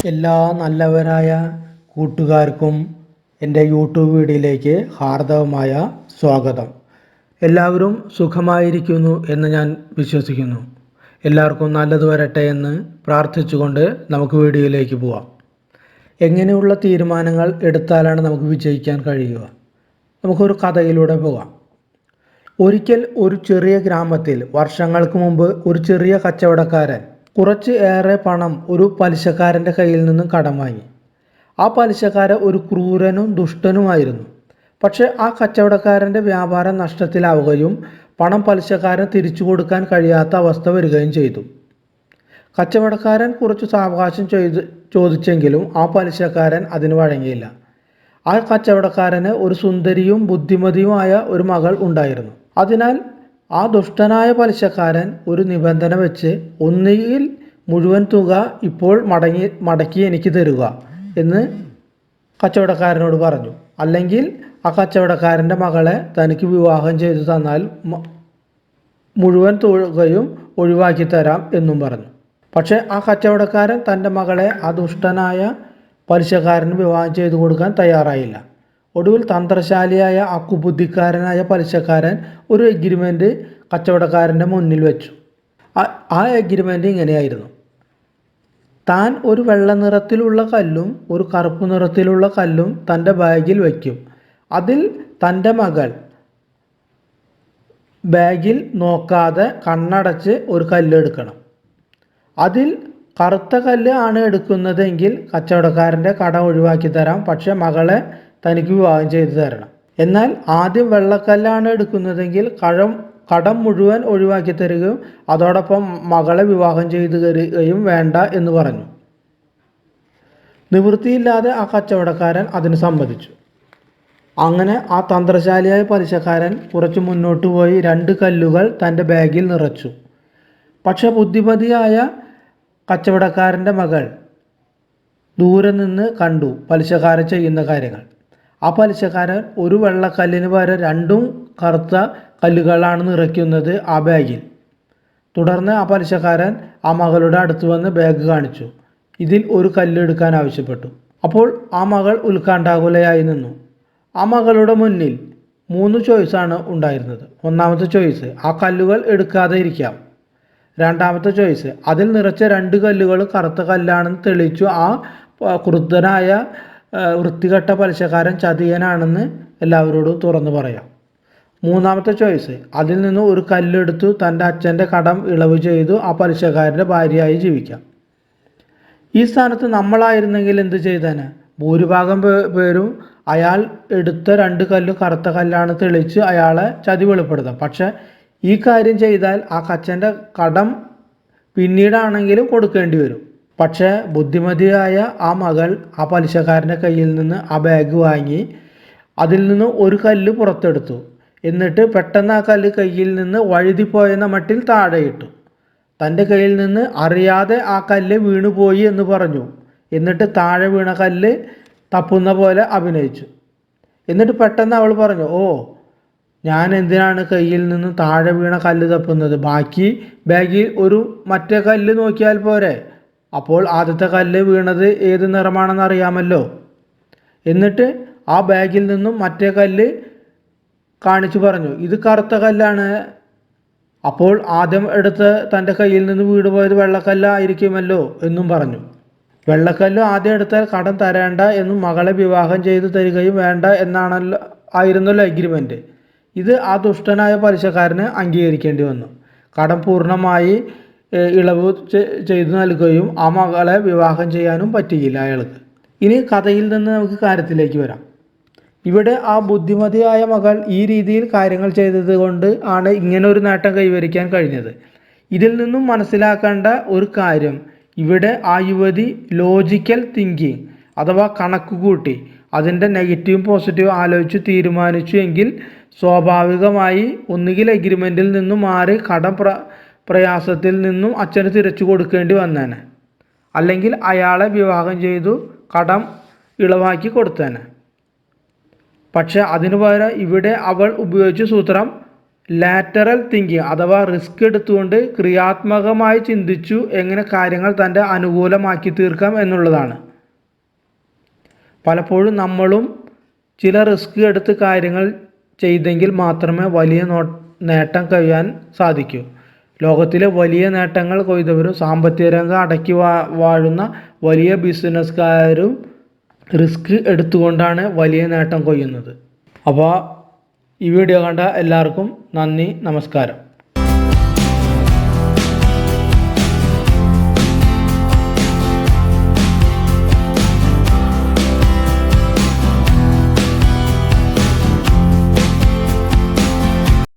എല്ലാ നല്ലവരായ കൂട്ടുകാർക്കും എൻ്റെ യൂട്യൂബ് വീഡിയോയിലേക്ക് ഹാർദവമായ സ്വാഗതം. എല്ലാവരും സുഖമായിരിക്കുന്നു എന്ന് ഞാൻ വിശ്വസിക്കുന്നു. എല്ലാവർക്കും നല്ലത് വരട്ടെ എന്ന് പ്രാർത്ഥിച്ചുകൊണ്ട് നമുക്ക് വീഡിയോയിലേക്ക് പോവാം. എങ്ങനെയുള്ള തീരുമാനങ്ങൾ എടുത്താലാണ് നമുക്ക് വിജയിക്കാൻ കഴിയുക? നമുക്കൊരു കഥയിലൂടെ പോകാം. ഒരിക്കൽ ഒരു ചെറിയ ഗ്രാമത്തിൽ വർഷങ്ങൾക്ക് മുമ്പ് ഒരു ചെറിയ കച്ചവടക്കാരൻ കുറച്ച് ഏറെ പണം ഒരു പലിശക്കാരൻ്റെ കയ്യിൽ നിന്നും കടം വാങ്ങി. ആ പലിശക്കാരൻ ഒരു ക്രൂരനും ദുഷ്ടനുമായിരുന്നു. പക്ഷേ ആ കച്ചവടക്കാരൻ്റെ വ്യാപാരം നഷ്ടത്തിലാവുകയും പണം പലിശക്കാരൻ തിരിച്ചു കൊടുക്കാൻ കഴിയാത്ത അവസ്ഥ വരികയും ചെയ്തു. കച്ചവടക്കാരൻ കുറച്ച് സാവകാശം ചോദിച്ചെങ്കിലും ആ പലിശക്കാരൻ അതിന് വഴങ്ങിയില്ല. ആ കച്ചവടക്കാരന് ഒരു സുന്ദരിയും ബുദ്ധിമതിയുമായ ഒരു മകൾ ഉണ്ടായിരുന്നു. അതിനാൽ ആ ദുഷ്ടനായ പലിശക്കാരൻ ഒരു നിബന്ധന വെച്ച്, ഒന്നുകിൽ മുഴുവൻ തുക ഇപ്പോൾ മടക്കി എനിക്ക് തരുക എന്ന് കച്ചവടക്കാരനോട് പറഞ്ഞു, അല്ലെങ്കിൽ ആ കച്ചവടക്കാരൻ്റെ മകളെ തനിക്ക് വിവാഹം ചെയ്തു തന്നാൽ മുഴുവൻ തുകയും ഒഴിവാക്കി തരാം എന്നും പറഞ്ഞു. പക്ഷേ ആ കച്ചവടക്കാരൻ തൻ്റെ മകളെ ആ ദുഷ്ടനായ പലിശക്കാരന് വിവാഹം ചെയ്തു കൊടുക്കാൻ തയ്യാറായില്ല. ഒടുവിൽ തന്ത്രശാലിയായ ആ കുബുദ്ധിക്കാരനായ പലിശക്കാരൻ ഒരു എഗ്രിമെൻ്റ് കച്ചവടക്കാരൻ്റെ മുന്നിൽ വെച്ചു. ആ എഗ്രിമെൻ്റ് ഇങ്ങനെയായിരുന്നു: താൻ ഒരു വെള്ള നിറത്തിലുള്ള കല്ലും ഒരു കറുപ്പ് നിറത്തിലുള്ള കല്ലും തൻ്റെ ബാഗിൽ വയ്ക്കും. അതിൽ തൻ്റെ മകൾ ബാഗിൽ നോക്കാതെ കണ്ണടച്ച് ഒരു കല്ല് എടുക്കണം. അതിൽ കറുത്ത കല്ല് ആണ് എടുക്കുന്നതെങ്കിൽ കച്ചവടക്കാരൻ്റെ കടം ഒഴിവാക്കി തരാം, പക്ഷേ മകളെ തനിക്ക് വിവാഹം ചെയ്തു തരണം. എന്നാൽ ആദ്യം വെള്ളക്കല്ലാണ് എടുക്കുന്നതെങ്കിൽ കടം മുഴുവൻ ഒഴിവാക്കി തരികയും അതോടൊപ്പം മകളെ വിവാഹം ചെയ്തു തരികയും വേണ്ട എന്ന് പറഞ്ഞു. നിവൃത്തിയില്ലാതെ ആ കച്ചവടക്കാരൻ അതിന് സമ്മതിച്ചു. അങ്ങനെ ആ തന്ത്രശാലിയായ പലിശക്കാരൻ കുറച്ച് മുന്നോട്ട് പോയി 2 കല്ലുകൾ തൻ്റെ ബാഗിൽ നിറച്ചു. പക്ഷെ ബുദ്ധിമതിയായ കച്ചവടക്കാരൻ്റെ മകൾ ദൂരെ നിന്ന് കണ്ടു പലിശക്കാരൻ ചെയ്യുന്ന കാര്യങ്ങൾ. ആ പലിശക്കാരൻ ഒരു വെള്ളക്കല്ലിന് പകരം 2 കറുത്ത കല്ലുകളാണ് നിറയ്ക്കുന്നത് ആ ബാഗിൽ. തുടർന്ന് ആ പലിശക്കാരൻ ആ മകളുടെ അടുത്ത് വന്ന് ബാഗ് കാണിച്ചു. ഇതിൽ ഒരു കല്ല് എടുക്കാൻ ആവശ്യപ്പെട്ടു. അപ്പോൾ ആ മകൾ ഉത്കണ്ഠാകുലയായി നിന്നു. ആ മകളുടെ മുന്നിൽ 3 ചോയ്സാണ് ഉണ്ടായിരുന്നത്. ഒന്നാമത്തെ ചോയ്സ്, ആ കല്ലുകൾ എടുക്കാതെ ഇരിക്കാം. രണ്ടാമത്തെ ചോയ്സ്, അതിൽ നിറച്ച 2 കല്ലുകൾ കറുത്ത കല്ലാണെന്ന് തെളിയിച്ചു ആ ക്രുദ്ധനായ വൃത്തികെട്ട പലിശക്കാരൻ ചതിയനാണെന്ന് എല്ലാവരോടും തുറന്നു പറയാം. മൂന്നാമത്തെ ചോയ്സ്, അതിൽ നിന്ന് ഒരു കല്ലെടുത്തു തൻ്റെ അച്ഛൻ്റെ കടം ഇളവ് ചെയ്തു ആ പലിശക്കാരൻ്റെ ഭാര്യയായി ജീവിക്കാം. ഈ സ്ഥാനത്ത് നമ്മളായിരുന്നെങ്കിൽ എന്ത് ചെയ്തേനെ? ഭൂരിഭാഗം പേരും അയാൾ എടുത്ത 2 കല്ല് കറുത്ത കല്ലാണ് തെളിയിച്ച് അയാളെ ചതി വെളിപ്പെടുത്താം. പക്ഷെ ഈ കാര്യം ചെയ്താൽ ആ അച്ഛൻ്റെ കടം പിന്നീടാണെങ്കിലും കൊടുക്കേണ്ടി വരും. പക്ഷേ ബുദ്ധിമതിയായ ആ മകൾ ആ പലിശക്കാരൻ്റെ കയ്യിൽ നിന്ന് ആ ബാഗ് വാങ്ങി അതിൽ നിന്ന് ഒരു കല്ല് പുറത്തെടുത്തു. എന്നിട്ട് പെട്ടെന്ന് ആ കല്ല് കയ്യിൽ നിന്ന് വഴുതിപ്പോയെന്ന മട്ടിൽ താഴെയിട്ടു. തൻ്റെ കയ്യിൽ നിന്ന് അറിയാതെ ആ കല്ല് വീണുപോയി എന്ന് പറഞ്ഞു. എന്നിട്ട് താഴെ വീണ കല്ല് തപ്പുന്ന പോലെ അഭിനയിച്ചു. എന്നിട്ട് പെട്ടെന്ന് അവൾ പറഞ്ഞു, ഓ, ഞാൻ എന്തിനാണ് കയ്യിൽ നിന്ന് താഴെ വീണ കല്ല് തപ്പുന്നത്? ബാക്കി ബാഗിൽ ഒരു മറ്റേ കല്ല് നോക്കിയാൽ പോരെ? അപ്പോൾ ആദ്യത്തെ കല്ല് വീണത് ഏത് നിറമാണെന്ന് അറിയാമല്ലോ. എന്നിട്ട് ആ ബാഗിൽ നിന്നും മറ്റേ കല്ല് കാണിച്ചു പറഞ്ഞു, ഇത് കറുത്ത കല്ലാണ്. അപ്പോൾ ആദ്യം എടുത്ത് തൻ്റെ കയ്യിൽ നിന്ന് വീട് പോയത് വെള്ളക്കല്ലായിരിക്കുമല്ലോ എന്നും പറഞ്ഞു. വെള്ളക്കല്ല് ആദ്യം എടുത്താൽ കടം തരേണ്ട എന്നും മകളെ വിവാഹം ചെയ്തു തരികയും വേണ്ട ആയിരുന്നല്ലോ എഗ്രിമെൻ്റ്. ഇത് ആ ദുഷ്ടനായ പലിശക്കാരന് അംഗീകരിക്കേണ്ടി വന്നു. കടം പൂർണ്ണമായി ഇളവ് ചെയ്തു നൽകുകയും ആ മകളെ വിവാഹം ചെയ്യാനും പറ്റിയില്ല അയാൾക്ക്. ഇനി കഥയിൽ നിന്ന് നമുക്ക് കാര്യത്തിലേക്ക് വരാം. ഇവിടെ ആ ബുദ്ധിമതിയായ മകൾ ഈ രീതിയിൽ കാര്യങ്ങൾ ചെയ്തത് കൊണ്ട് ആണ് ഇങ്ങനെ ഒരു നേട്ടം കൈവരിക്കാൻ കഴിഞ്ഞത്. ഇതിൽ നിന്നും മനസ്സിലാക്കേണ്ട ഒരു കാര്യം, ഇവിടെ ആ യുവതി ലോജിക്കൽ തിങ്കിങ് അഥവാ കണക്കുകൂട്ടി അതിൻ്റെ നെഗറ്റീവും പോസിറ്റീവും ആലോചിച്ച് തീരുമാനിച്ചു എങ്കിൽ സ്വാഭാവികമായി ഒന്നുകിൽ എഗ്രിമെൻറ്റിൽ നിന്നും മാറി കടം പ്രയാസത്തിൽ നിന്നും അച്ഛന് തിരിച്ചു കൊടുക്കേണ്ടി വന്നേനെ, അല്ലെങ്കിൽ അയാളെ വിവാഹം ചെയ്തു കടം ഇളവാക്കി കൊടുത്തേനെ. പക്ഷെ അതിനു പകരം ഇവിടെ അവൾ ഉപയോഗിച്ച സൂത്രം ലാറ്ററൽ തിങ്കിങ് അഥവാ റിസ്ക് എടുത്തുകൊണ്ട് ക്രിയാത്മകമായി ചിന്തിച്ചു എങ്ങനെ കാര്യങ്ങൾ തൻ്റെ അനുകൂലമാക്കി തീർക്കാം എന്നുള്ളതാണ്. പലപ്പോഴും നമ്മളും ചില റിസ്ക് എടുത്ത് കാര്യങ്ങൾ ചെയ്തെങ്കിൽ മാത്രമേ വലിയ നേട്ടം കൊയ്യാൻ സാധിക്കൂ. ലോകത്തിലെ വലിയ നേട്ടങ്ങൾ കൊയ്തവരും സാമ്പത്തിക രംഗം അടക്കി വാഴുന്ന വലിയ ബിസിനസ്സുകാരും റിസ്ക് എടുത്തുകൊണ്ടാണ് വലിയ നേട്ടം കൊയ്യുന്നത്. അപ്പോൾ ഈ വീഡിയോ കണ്ട എല്ലാവർക്കും നന്ദി, നമസ്കാരം.